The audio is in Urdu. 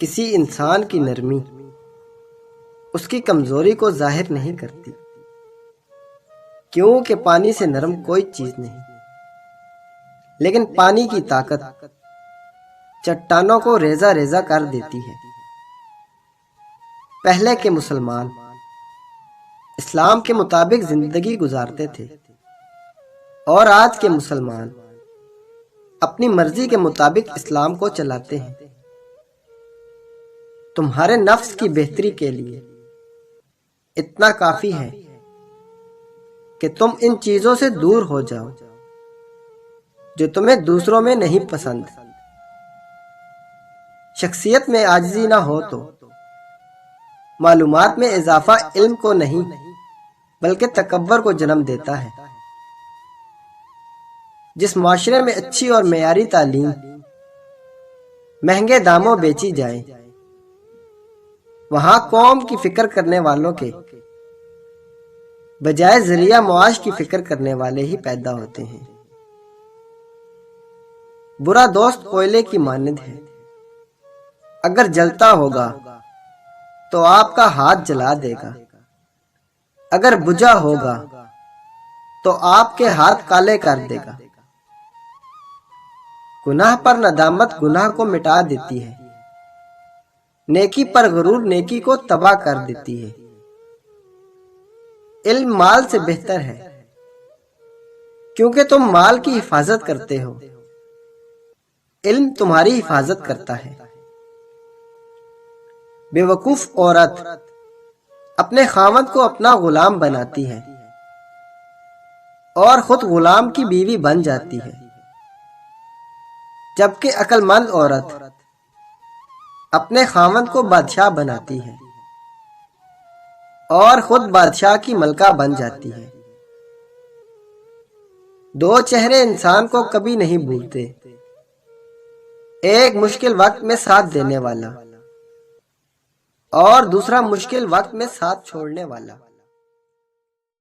کسی انسان کی نرمی اس کی کمزوری کو ظاہر نہیں کرتی، کیونکہ پانی سے نرم کوئی چیز نہیں، لیکن پانی کی طاقت چٹانوں کو ریزہ ریزہ کر دیتی ہے۔ پہلے کے مسلمان اسلام کے مطابق زندگی گزارتے تھے، اور آج کے مسلمان اپنی مرضی کے مطابق اسلام کو چلاتے ہیں۔ تمہارے نفس کی بہتری کے لیے اتنا کافی ہے کہ تم ان چیزوں سے دور ہو جاؤ جو تمہیں دوسروں میں نہیں پسند۔ شخصیت میں عاجزی نہ ہو تو معلومات میں اضافہ علم کو نہیں بلکہ تکبر کو جنم دیتا ہے۔ جس معاشرے میں اچھی اور معیاری تعلیم مہنگے داموں بیچی جائے، وہاں قوم کی فکر کرنے والوں کے بجائے ذریعہ معاش کی فکر کرنے والے ہی پیدا ہوتے ہیں۔ برا دوست کوئلے کی مانند ہے، اگر جلتا ہوگا تو آپ کا ہاتھ جلا دے گا، اگر بجھا ہوگا تو آپ کے ہاتھ کالے کر دے گا۔ گناہ پر ندامت گناہ کو مٹا دیتی ہے، نیکی پر غرور نیکی کو تباہ کر دیتی ہے۔ علم مال سے بہتر ہے، کیونکہ تم مال کی حفاظت کرتے ہو، علم تمہاری حفاظت کرتا ہے۔ بے وقوف عورت اپنے خاوند کو اپنا غلام بناتی ہے اور خود غلام کی بیوی بن جاتی ہے، جبکہ عقل مند عورت اپنے خاوند کو بادشاہ بناتی ہے اور خود بادشاہ کی ملکہ بن جاتی ہے۔ دو چہرے انسان کو کبھی نہیں بھولتے، ایک مشکل وقت میں ساتھ دینے والا اور دوسرا مشکل وقت میں ساتھ چھوڑنے والا۔